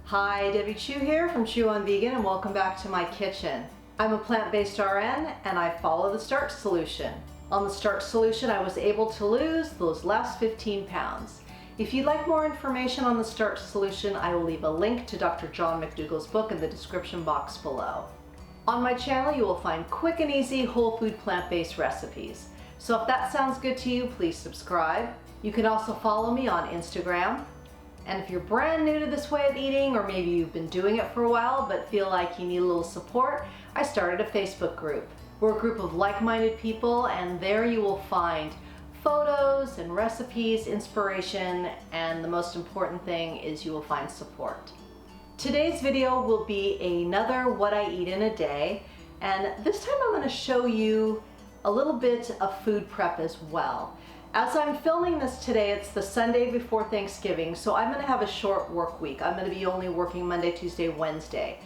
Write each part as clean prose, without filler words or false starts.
Hi, Debbie Chu here from Chew on Vegan, and welcome back to my kitchen. I'm a plant-based RN and I follow the Starch Solution. On the Starch Solution, I was able to lose those last 15 pounds. If you'd like more information on the Starch Solution, I will leave a link to Dr. John McDougall's book in the description box below. On my channel, you will find quick and easy whole food plant-based recipes. So if that sounds good to you, please subscribe. You can also follow me on Instagram. And if you're brand new to this way of eating, or maybe you've been doing it for a while but feel like you need a little support, I started a Facebook group. We're a group of like-minded people, and there you will find photos and recipes, inspiration, and the most important thing is you will find support. Today's video will be another what I eat in a day, and this time I'm going to show you a little bit of food prep as well. As I'm filming this today, it's the Sunday before Thanksgiving, so I'm going to have a short work week. I'm going to be only working Monday, Tuesday, Wednesday.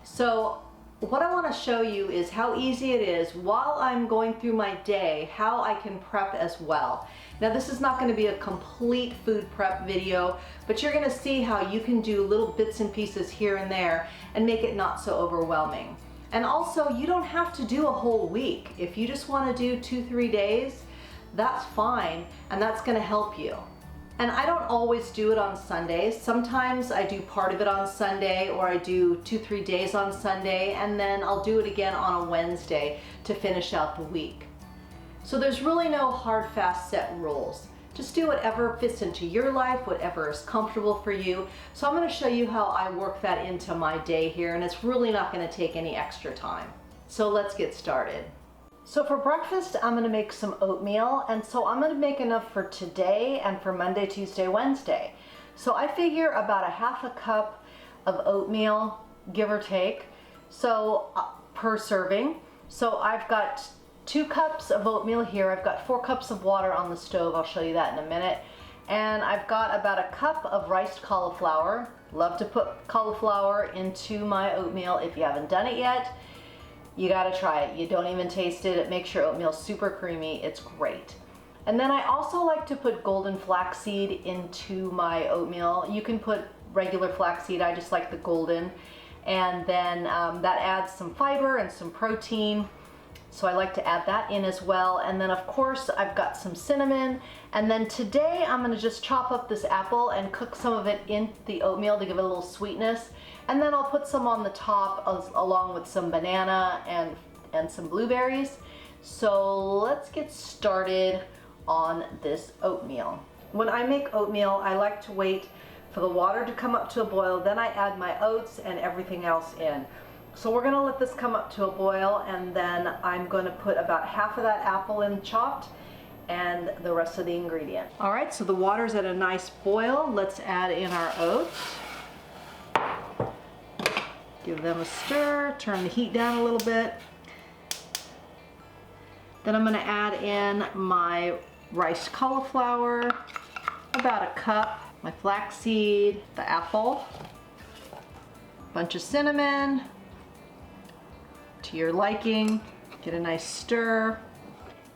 So what I want to show you is how easy it is while I'm going through my day, how I can prep as well. Now this is not going to be a complete food prep video, but you're going to see how you can do little bits and pieces here and there and make it not so overwhelming. And also, you don't have to do a whole week. If you just want to do 2-3 days, that's fine, and that's going to help you. And I don't always do it on Sundays. Sometimes I do part of it on Sunday, or I do 2-3 days on Sunday, and then I'll do it again on a Wednesday to finish out the week. So there's really no hard, fast, set rules. Just do whatever fits into your life, whatever is comfortable for you. So I'm going to show you how I work that into my day here, and it's really not going to take any extra time. So let's get started. So for breakfast, I'm going to make some oatmeal, and so I'm going to make enough for today and for Monday, Tuesday, Wednesday. So I figure about a half a cup of oatmeal, give or take, so per serving. So I've got 2 cups of oatmeal here. I've got 4 cups of water on the stove. I'll show you that in a minute. And I've got about a cup of riced cauliflower. Love to put cauliflower into my oatmeal. If you haven't done it yet, you gotta try it. You don't even taste it. It makes your oatmeal super creamy. It's great. And then I also like to put golden flaxseed into my oatmeal. You can put regular flaxseed. I just like the golden. And then that adds some fiber and some protein. So I like to add that in as well. And then of course I've got some cinnamon. And then today I'm gonna just chop up this apple and cook some of it in the oatmeal to give it a little sweetness. And then I'll put some on the top along with some banana and some blueberries. So let's get started on this oatmeal. When I make oatmeal, I like to wait for the water to come up to a boil. Then I add my oats and everything else in. So we're going to let this come up to a boil, and then I'm going to put about half of that apple in chopped and the rest of the ingredient. All right, so the water's at a nice boil. Let's add in our oats. Give them a stir, turn the heat down a little bit. Then I'm going to add in my riced cauliflower, about a cup, my flaxseed, the apple, a bunch of cinnamon, to your liking. Get a nice stir.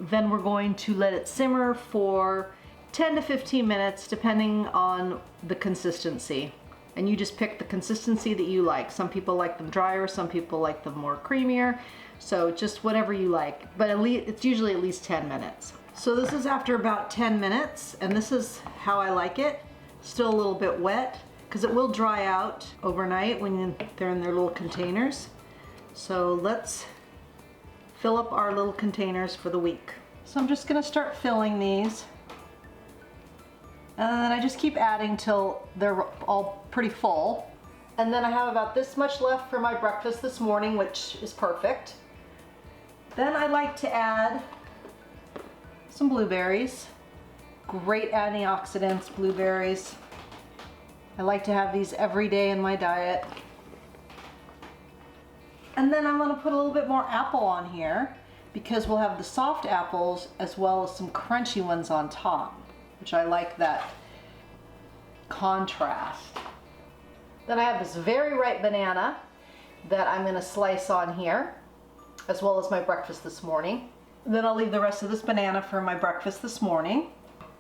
Then we're going to let it simmer for 10 to 15 minutes depending on the consistency. And you just pick the consistency that you like. Some people like them drier, some people like them more creamier. So just whatever you like, but it's usually at least 10 minutes. So this is after about 10 minutes, and this is how I like it. Still a little bit wet, because it will dry out overnight when they're in their little containers. So let's fill up our little containers for the week. So I'm just gonna start filling these. And then I just keep adding till they're all pretty full. And then I have about this much left for my breakfast this morning, which is perfect. Then I like to add some blueberries. Great antioxidants, blueberries. I like to have these every day in my diet. And then I'm gonna put a little bit more apple on here because we'll have the soft apples as well as some crunchy ones on top, which I like that contrast. Then I have this very ripe banana that I'm gonna slice on here, as well as my breakfast this morning. Then I'll leave the rest of this banana for my breakfast this morning.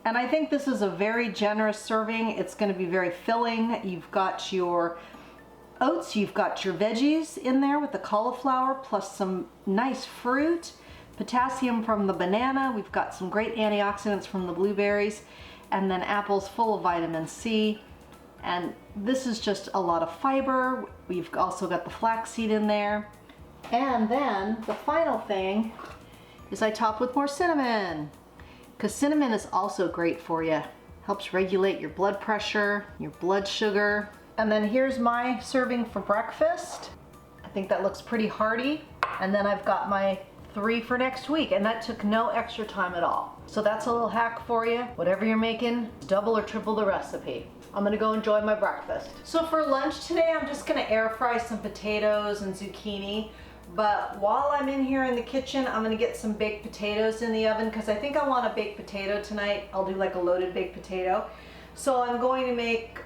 And I think this is a very generous serving. It's gonna be very filling. You've got your Oats, you've got your veggies in there with the cauliflower plus some nice fruit, potassium from the banana, we've got some great antioxidants from the blueberries, and then apples full of vitamin C. And this is just a lot of fiber. We've also got the flaxseed in there. And then the final thing is I top with more cinnamon, because cinnamon is also great for you. Helps regulate your blood pressure, your blood sugar. And then here's my serving for breakfast. I think that looks pretty hearty. And then I've got my 3 for next week, and that took no extra time at all. So that's a little hack for you. Whatever you're making, double or triple the recipe. I'm gonna go enjoy my breakfast. So for lunch today, I'm just gonna air fry some potatoes and zucchini. But while I'm in here in the kitchen, I'm gonna get some baked potatoes in the oven because I think I want a baked potato tonight. I'll do like a loaded baked potato. So I'm going to make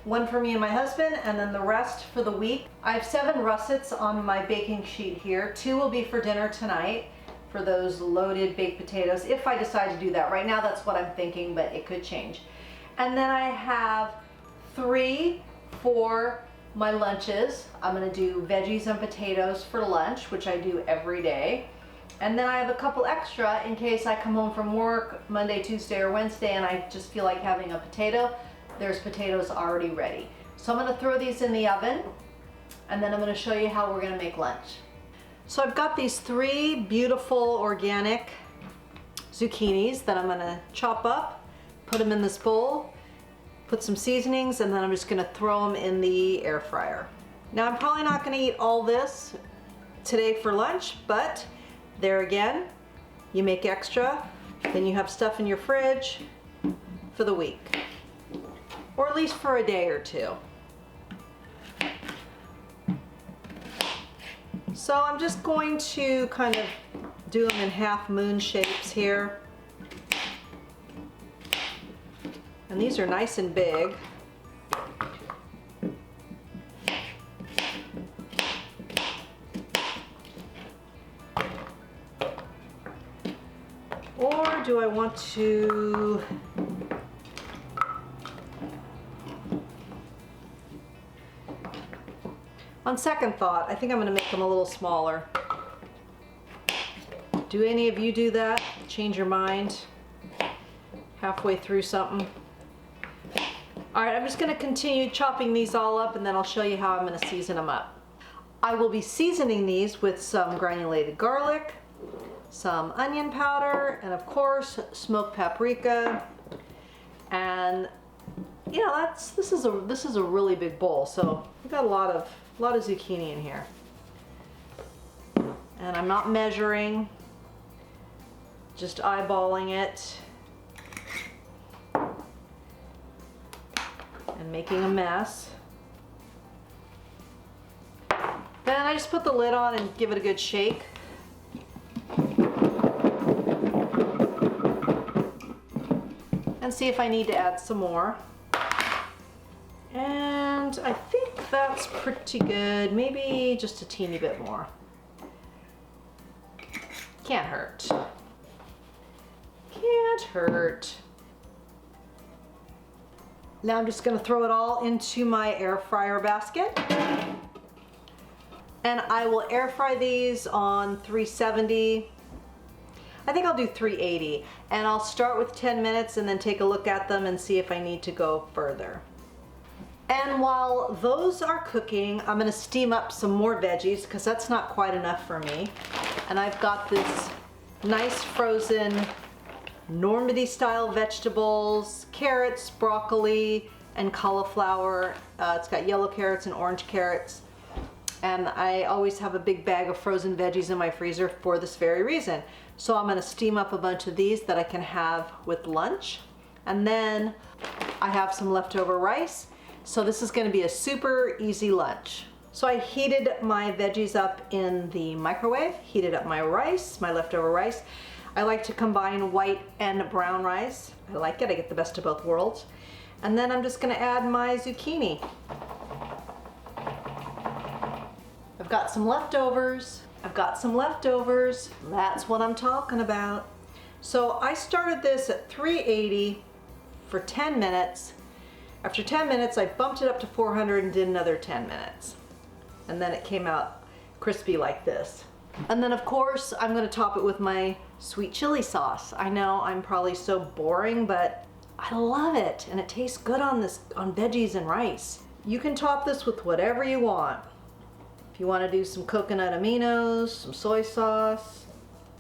one for me and my husband, and then the rest for the week. I have 7 russets on my baking sheet here. 2 will be for dinner tonight for those loaded baked potatoes, if I decide to do that. Right now that's what I'm thinking, but it could change. And then I have 3 for my lunches. I'm gonna do veggies and potatoes for lunch, which I do every day. And then I have a couple extra in case I come home from work Monday, Tuesday, or Wednesday and I just feel like having a potato. There's potatoes already ready. So I'm gonna throw these in the oven, and then I'm gonna show you how we're gonna make lunch. So I've got these 3 beautiful organic zucchinis that I'm gonna chop up, put them in this bowl, put some seasonings, and then I'm just gonna throw them in the air fryer. Now I'm probably not gonna eat all this today for lunch, but there again, you make extra, then you have stuff in your fridge for the week. Or at least for a day or 2. So I'm just going to kind of do them in half moon shapes here. And these are nice and big. Or do I want to on second thought, I think I'm gonna make them a little smaller. Do any of you do that? Change your mind halfway through something? All right, I'm just gonna continue chopping these all up, and then I'll show you how I'm gonna season them up. I will be seasoning these with some granulated garlic, some onion powder, and of course, smoked paprika. And you know, this is a really big bowl, so we've got a lot of zucchini in here. And I'm not measuring, just eyeballing it and making a mess. Then I just put the lid on and give it a good shake. And see if I need to add some more. And I think that's pretty good. Maybe just a teeny bit more. Can't hurt. Can't hurt. Now I'm just gonna throw it all into my air fryer basket. And I will air fry these on 370. I think I'll do 380. And I'll start with 10 minutes and then take a look at them and see if I need to go further. And while those are cooking, I'm gonna steam up some more veggies because that's not quite enough for me. And I've got this nice frozen Normandy style vegetables, carrots, broccoli, and cauliflower. It's got yellow carrots and orange carrots. And I always have a big bag of frozen veggies in my freezer for this very reason. So I'm gonna steam up a bunch of these that I can have with lunch. And then I have some leftover rice. So this is gonna be a super easy lunch. So I heated my veggies up in the microwave, heated up my rice, my leftover rice. I like to combine white and brown rice. I like it, I get the best of both worlds. And then I'm just gonna add my zucchini. I've got some leftovers. That's what I'm talking about. So I started this at 380 for 10 minutes. After 10 minutes, I bumped it up to 400 and did another 10 minutes. And then it came out crispy like this. And then of course, I'm gonna top it with my sweet chili sauce. I know I'm probably so boring, but I love it. And it tastes good on veggies and rice. You can top this with whatever you want. If you wanna do some coconut aminos, some soy sauce.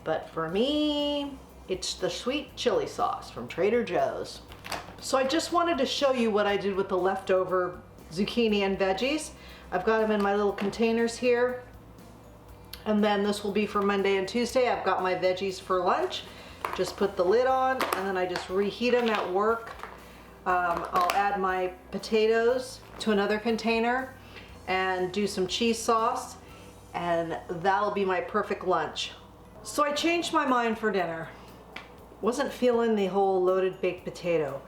But for me, it's the sweet chili sauce from Trader Joe's. So I just wanted to show you what I did with the leftover zucchini and veggies. I've got them in my little containers here. And then this will be for Monday and Tuesday. I've got my veggies for lunch. Just put the lid on and then I just reheat them at work. I'll add my potatoes to another container and do some cheese sauce, and that'll be my perfect lunch. So I changed my mind for dinner. Wasn't feeling the whole loaded baked potato.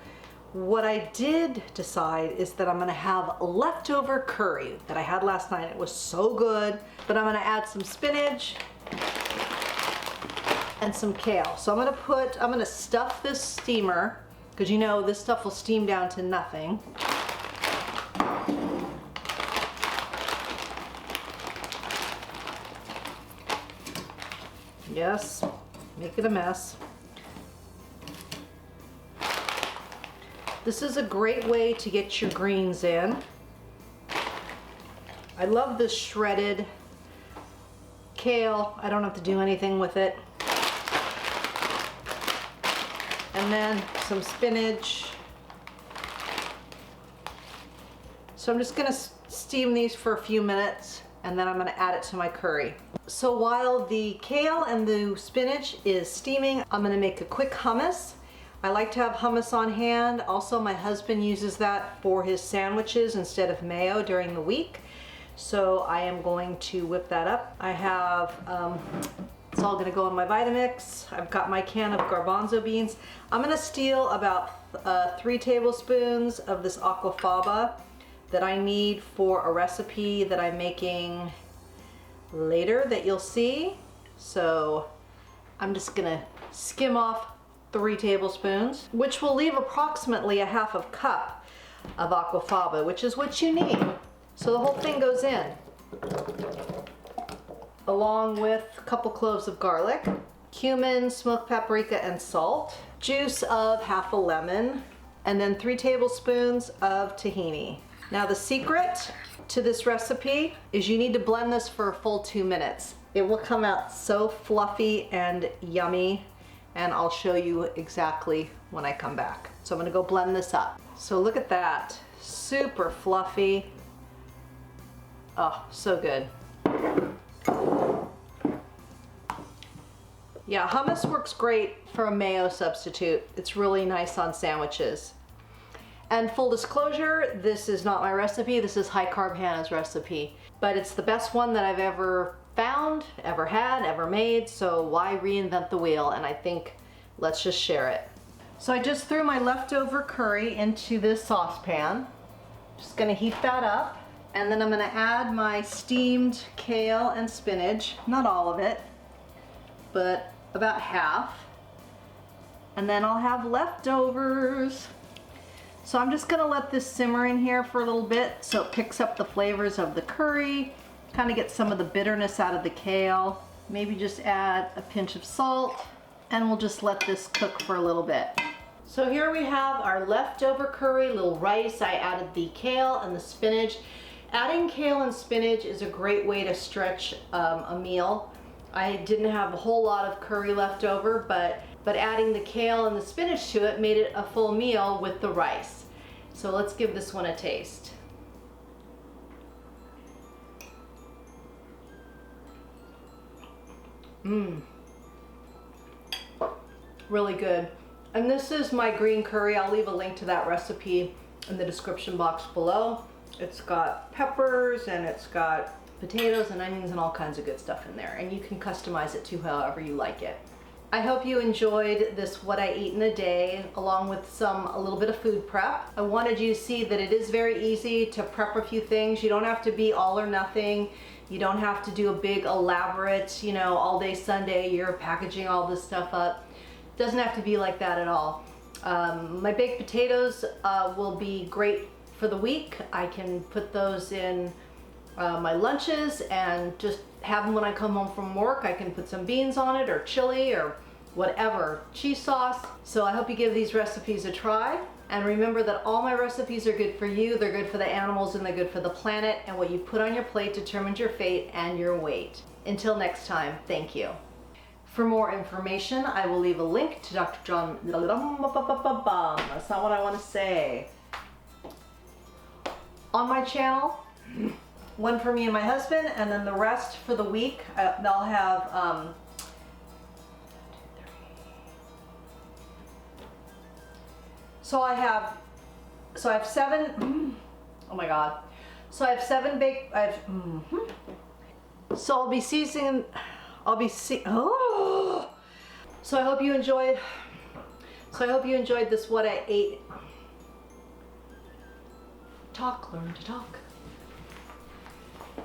What I did decide is that I'm gonna have leftover curry that I had last night. It was so good, but I'm gonna add some spinach and some kale. So I'm gonna stuff this steamer, because you know this stuff will steam down to nothing. Yes, make it a mess. This is a great way to get your greens in. I love this shredded kale. I don't have to do anything with it. And then some spinach. So I'm just gonna steam these for a few minutes and then I'm gonna add it to my curry. So while the kale and the spinach is steaming, I'm gonna make a quick hummus. I like to have hummus on hand. Also, my husband uses that for his sandwiches instead of mayo during the week. So I am going to whip that up. I have, it's all gonna go in my Vitamix. I've got my can of garbanzo beans. I'm gonna steal about 3 tablespoons of this aquafaba that I need for a recipe that I'm making later that you'll see. So I'm just gonna skim off 3 tablespoons, which will leave approximately a half of cup of aquafaba, which is what you need. So the whole thing goes in, along with a couple cloves of garlic, cumin, smoked paprika, and salt, juice of half a lemon, and then 3 tablespoons of tahini. Now the secret to this recipe is you need to blend this for a full 2 minutes. It will come out so fluffy and yummy, and I'll show you exactly when I come back. So I'm gonna go blend this up. So look at that, super fluffy. Oh, so good. Yeah, hummus works great for a mayo substitute. It's really nice on sandwiches. And full disclosure, this is not my recipe. This is High Carb Hannah's recipe, but it's the best one that I've ever found, ever had, ever made. So why reinvent the wheel? And I think let's just share it. So I just threw my leftover curry into this saucepan. Just gonna heat that up. And then I'm gonna add my steamed kale and spinach, not all of it, but about half. And then I'll have leftovers. So I'm just gonna let this simmer in here for a little bit so it picks up the flavors of the curry, kind of get some of the bitterness out of the kale. Maybe just add a pinch of salt, and we'll just let this cook for a little bit. So here we have our leftover curry, little rice. I added the kale and the spinach. Adding kale and spinach is a great way to stretch a meal. I didn't have a whole lot of curry left over, but adding the kale and the spinach to it made it a full meal with the rice. So let's give this one a taste. Really good. And this is my green curry. I'll leave a link to that recipe in the description box below. It's got peppers and it's got potatoes and onions and all kinds of good stuff in there. And you can customize it to however you like it. I hope you enjoyed this what I eat in a day, along with a little bit of food prep. I wanted you to see that it is very easy to prep a few things. You don't have to be all or nothing. You don't have to do a big elaborate, all day Sunday, you're packaging all this stuff up. It doesn't have to be like that at all. My baked potatoes will be great for the week. I can put those in my lunches and just have them when I come home from work. I can put some beans on it, or chili, or whatever, cheese sauce. So I hope you give these recipes a try. And remember that all my recipes are good for you, they're good for the animals, and they're good for the planet, and what you put on your plate determines your fate and your weight. Until next time, thank you. For more information, I will leave a link to Dr. John, that's not what I want to say, on my channel. One for me and my husband, and then the rest for the week, they'll have, so I have 7, oh my God. So I have 7 baked, so I'll be seasoning, so I hope you enjoyed this what I ate. Talk, learn to talk.